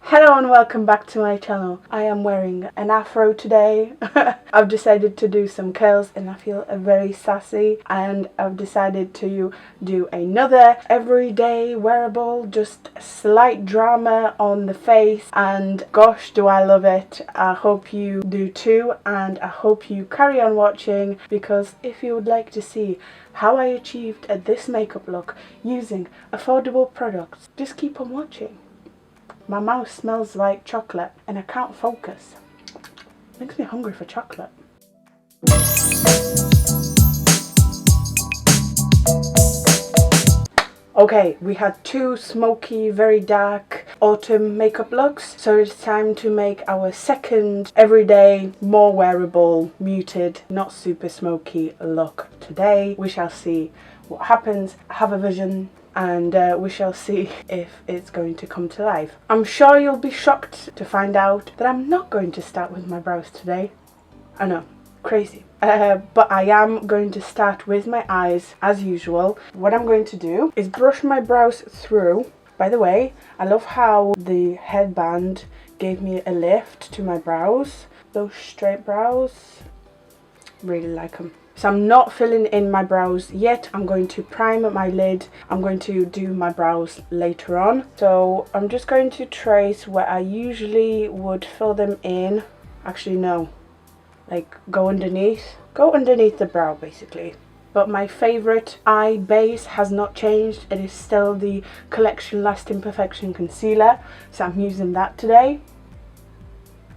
Hello and welcome back to my channel. I am wearing an afro today. I've decided to do some curls and I feel very sassy, and I've decided to do another everyday wearable, just slight drama on the face, and gosh do I love it. I hope you do too, and I hope you carry on watching, because if you would like to see how I achieved this makeup look using affordable products, just keep on watching. My mouth smells like chocolate and I can't focus. Makes me hungry for chocolate. Okay, we had two smoky, very dark autumn makeup looks, so it's time to make our second everyday, more wearable, muted, not super smoky look. Today we shall see what happens. I have a vision, and we shall see if it's going to come to life. I'm sure you'll be shocked to find out that I'm not going to start with my brows today. I know, crazy. But I am going to start with my eyes as usual. What I'm going to do is brush my brows through. By the way, I love how the headband gave me a lift to my brows. Those straight brows, really like them. So I'm not filling in my brows yet. I'm going to prime my lid. I'm going to do my brows later on. So I'm just going to trace where I usually would fill them in. Actually, no. Like go underneath the brow basically. But my favourite eye base has not changed. It is still the Collection Lasting Perfection Concealer. So I'm using that today.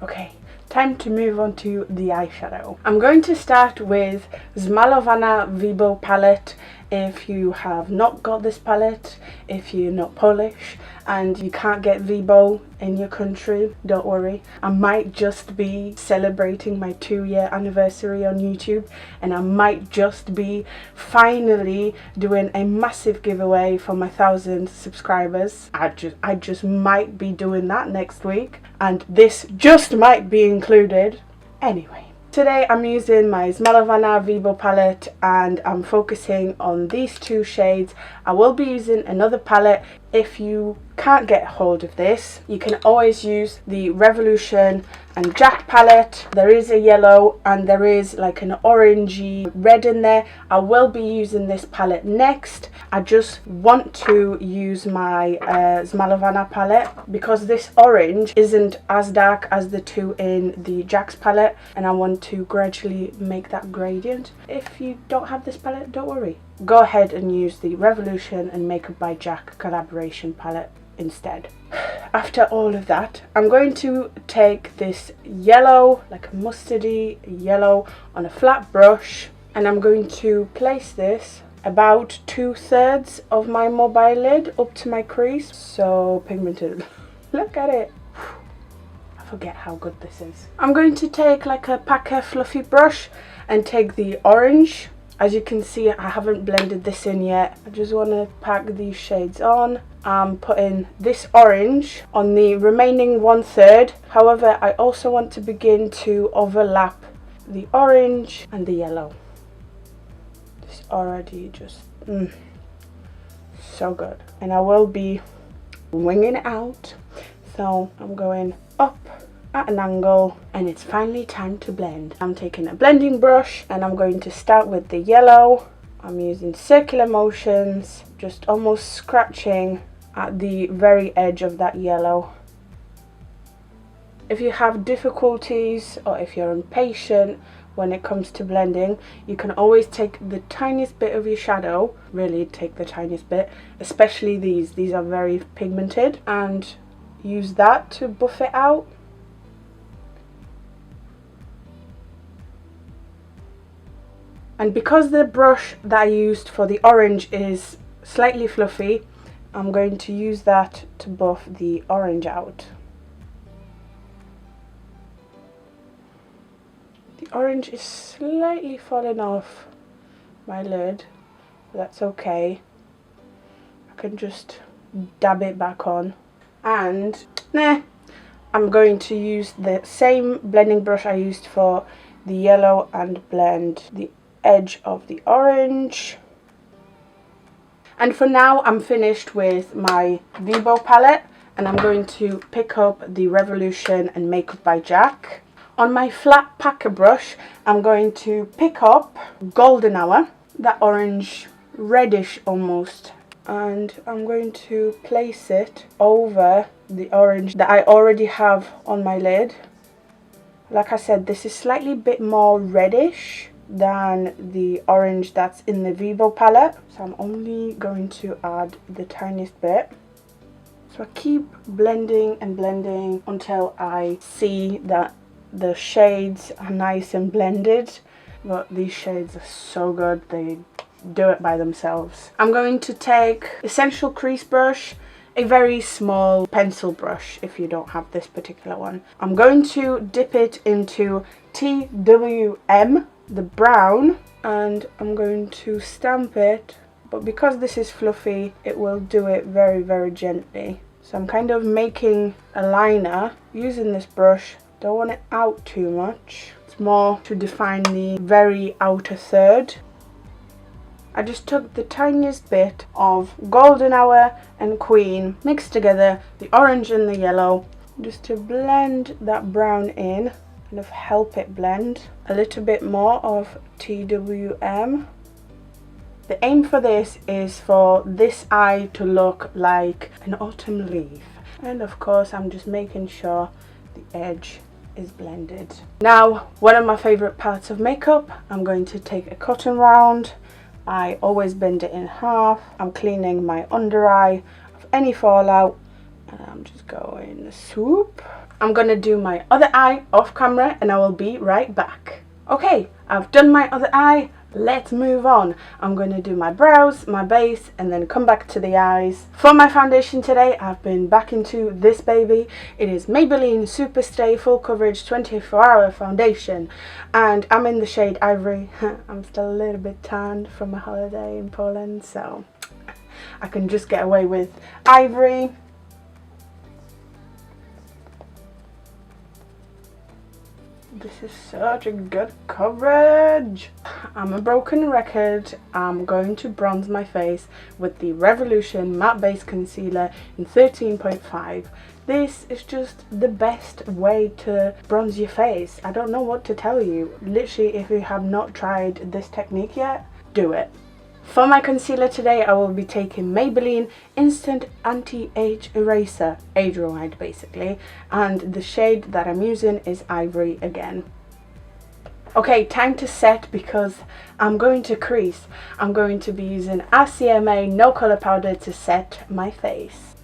Okay. Time to move on to the eyeshadow. I'm going to start with Zmalowana Wibo palette. If you have not got this palette, if you're not Polish and you can't get Wibo in your country, don't worry. I might just be celebrating my 2-year anniversary on YouTube, and I might just be finally doing a massive giveaway for my 1,000 subscribers. I just might be doing that next week, and this just might be included. Anyway. Today I'm using my Zmalowana Wibo palette and I'm focusing on these two shades. I will be using another palette. If you can't get hold of this, you can always use the Revolution and Jack palette. There is a yellow and there is like an orangey red in there. I will be using this palette next. I just want to use my Zmalowana palette because this orange isn't as dark as the two in the Jack's palette, and I want to gradually make that gradient. If you don't have this palette, don't worry. Go ahead and use the Revolution and MakeupByJaack collaboration palette instead. After all of that, I'm going to take this yellow, like a mustardy yellow, on a flat brush, and I'm going to place this about 2/3 of my mobile lid up to my crease. So pigmented. Look at it. I forget how good this is. I'm going to take like a Packer fluffy brush and take the orange. As you can see, I haven't blended this in yet. I just want to pack these shades on. I'm putting this orange on the remaining 1/3. However, I also want to begin to overlap the orange and the yellow. This already just so good. And I will be winging it out. So I'm going up at an angle, and it's finally time to blend. I'm taking a blending brush and I'm going to start with the yellow. I'm using circular motions, just almost scratching at the very edge of that yellow. If you have difficulties or if you're impatient when it comes to blending, you can always take the tiniest bit of your shadow, really take the tiniest bit, especially these are very pigmented, and use that to buff it out. And because the brush that I used for the orange is slightly fluffy, I'm going to use that to buff the orange out. The orange is slightly falling off my lid, but that's okay. I can just dab it back on. And I'm going to use the same blending brush I used for the yellow and blend the edge of the orange. And for now I'm finished with my Wibo palette, and I'm going to pick up the Revolution and MakeupByJaack. On my flat packer brush, I'm going to pick up Golden Hour, that orange, reddish almost, and I'm going to place it over the orange that I already have on my lid. Like I said, this is slightly bit more reddish than the orange that's in the Wibo palette, so I'm only going to add the tiniest bit. So I keep blending and blending until I see that the shades are nice and blended. But these shades are so good, they do it by themselves. I'm going to take Essential Crease Brush, a very small pencil brush if you don't have this particular one. I'm going to dip it into TWM, the brown, and I'm going to stamp it, but because this is fluffy, it will do it very, very gently. So I'm kind of making a liner using this brush. Don't want it out too much. It's more to define the very outer third. I just took the tiniest bit of Golden Hour and Queen, mixed together the orange and the yellow, just to blend that brown in, kind of help it blend. A little bit more of TWM. The aim for this is for this eye to look like an autumn leaf. And of course, I'm just making sure the edge is blended. Now, one of my favorite parts of makeup, I'm going to take a cotton round. I always bend it in half. I'm cleaning my under eye of any fallout, and I'm just going swoop. I'm gonna do my other eye off camera and I will be right back. Okay, I've done my other eye. Let's move on. I'm going to do my brows, my base, and then come back to the eyes. For my foundation today, I've been back into this baby. It is Maybelline Super Stay Full Coverage 24-Hour Foundation, and I'm in the shade Ivory. I'm still a little bit tanned from a holiday in Poland, so I can just get away with Ivory. This is such a good coverage. I'm a broken record. I'm going to bronze my face with the Revolution Matte Base Concealer in 13.5. This is just the best way to bronze your face. I don't know what to tell you. Literally, if you have not tried this technique yet, do it. For my concealer today, I will be taking Maybelline Instant Anti-Age Eraser, age-rewind basically, and the shade that I'm using is Ivory again. Okay, time to set because I'm going to crease. I'm going to be using RCMA No Colour Powder to set my face.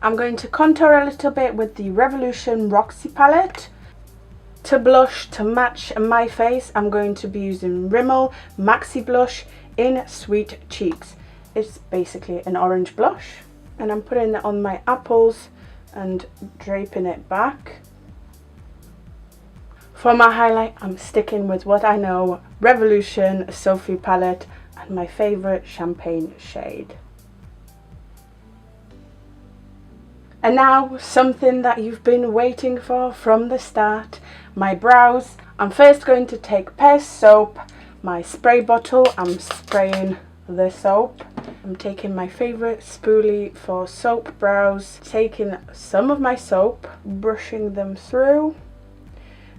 I'm going to contour a little bit with the Revolution Roxy palette. To blush, to match my face, I'm going to be using Rimmel Maxi Blush in Sweet Cheeks. It's basically an orange blush, and I'm putting it on my apples and draping it back. For my highlight, I'm sticking with what I know, Revolution Sophie palette and my favourite champagne shade. And now, something that you've been waiting for from the start, my brows. I'm first going to take Pear soap, my spray bottle. I'm spraying the soap. I'm taking my favourite spoolie for soap brows, taking some of my soap, brushing them through.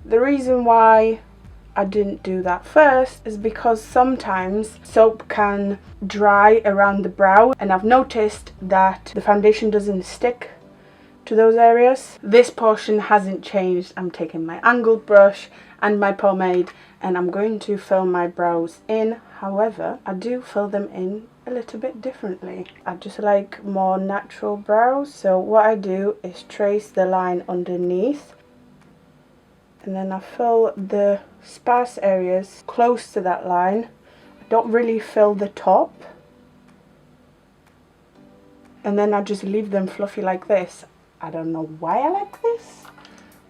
The reason why I didn't do that first is because sometimes soap can dry around the brow, and I've noticed that the foundation doesn't stick to those areas. This portion hasn't changed. I'm taking my angled brush and my pomade and I'm going to fill my brows in. However, I do fill them in a little bit differently. I just like more natural brows, so what I do is trace the line underneath and then I fill the sparse areas close to that line. I don't really fill the top, and then I just leave them fluffy like this. I don't know why I like this,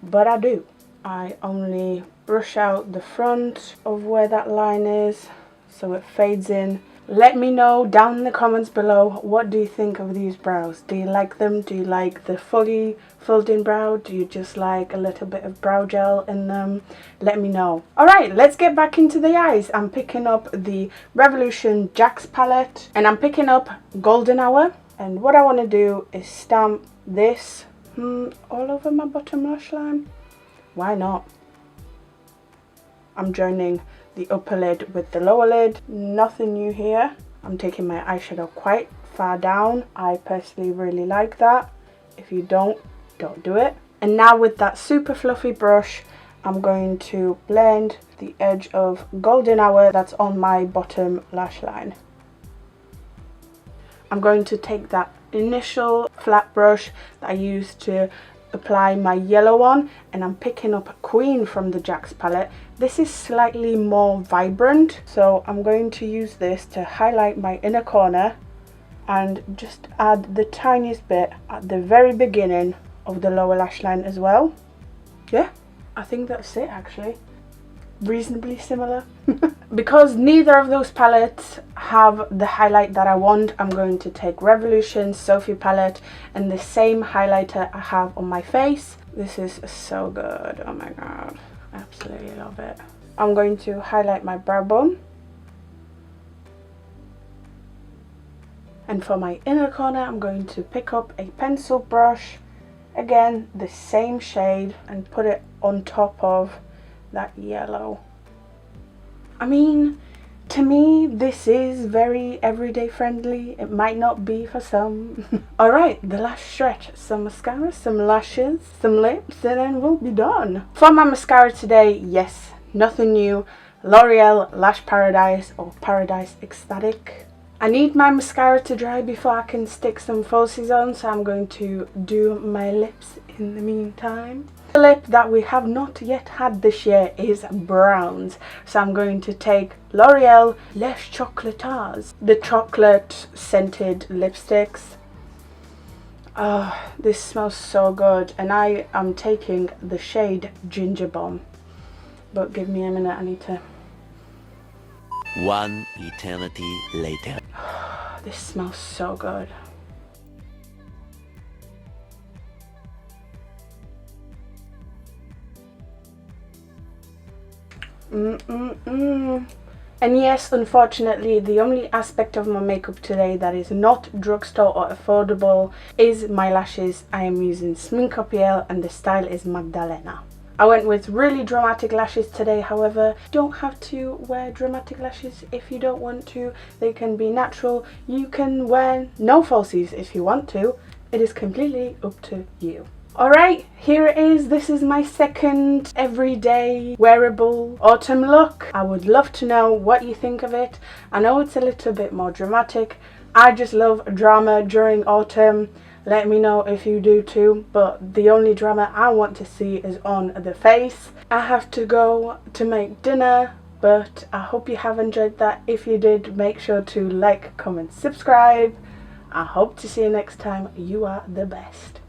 but I do. I only brush out the front of where that line is so it fades in. Let me know down in the comments below, what do you think of these brows? Do you like them? Do you like the fully filled in brow? Do you just like a little bit of brow gel in them? Let me know. Alright, let's get back into the eyes. I'm picking up the Revolution Jack's palette and I'm picking up Golden Hour. And what I want to do is stamp this all over my bottom lash line. Why not? I'm joining the upper lid with the lower lid. Nothing new here. I'm taking my eyeshadow quite far down. I personally really like that. If you don't do it. And now with that super fluffy brush, I'm going to blend the edge of Golden Hour that's on my bottom lash line. I'm going to take that initial flat brush that I used to apply my yellow one, and I'm picking up Queen from the Jaack's palette. This is slightly more vibrant, so I'm going to use this to highlight my inner corner and just add the tiniest bit at the very beginning of the lower lash line as well. Yeah, I think that's it actually. Reasonably similar. Because neither of those palettes have the highlight that I want, I'm going to take Revolution Sophie palette and the same highlighter I have on my face. This is so good, oh my god, absolutely love it. I'm going to highlight my brow bone. And for my inner corner, I'm going to pick up a pencil brush, again the same shade, and put it on top of that yellow. I mean, to me this is very everyday friendly. It might not be for some. Alright, the last stretch, some mascara, some lashes, some lips, and then we'll be done. For my mascara today, yes, nothing new. L'Oreal Lash Paradise or Paradise Extatic. I need my mascara to dry before I can stick some falsies on, so I'm going to do my lips in the meantime. The lip that we have not yet had this year is browns, so I'm going to take L'Oreal Les Chocolats, the chocolate scented lipsticks. Oh, this smells so good, and I am taking the shade Ginger Bomb. But give me a minute, I need to... One eternity later. This smells so good. And yes, unfortunately, the only aspect of my makeup today that is not drugstore or affordable is my lashes. I am using Sminko.pl and the style is Magdallena. I went with really dramatic lashes today, however, you don't have to wear dramatic lashes if you don't want to. They can be natural. You can wear no falsies if you want to. It is completely up to you. Alright, here it is. This is my second everyday wearable autumn look. I would love to know what you think of it. I know it's a little bit more dramatic. I just love drama during autumn. Let me know if you do too, but the only drama I want to see is on the face. I have to go to make dinner, but I hope you have enjoyed that. If you did, make sure to like, comment, subscribe. I hope to see you next time. You are the best.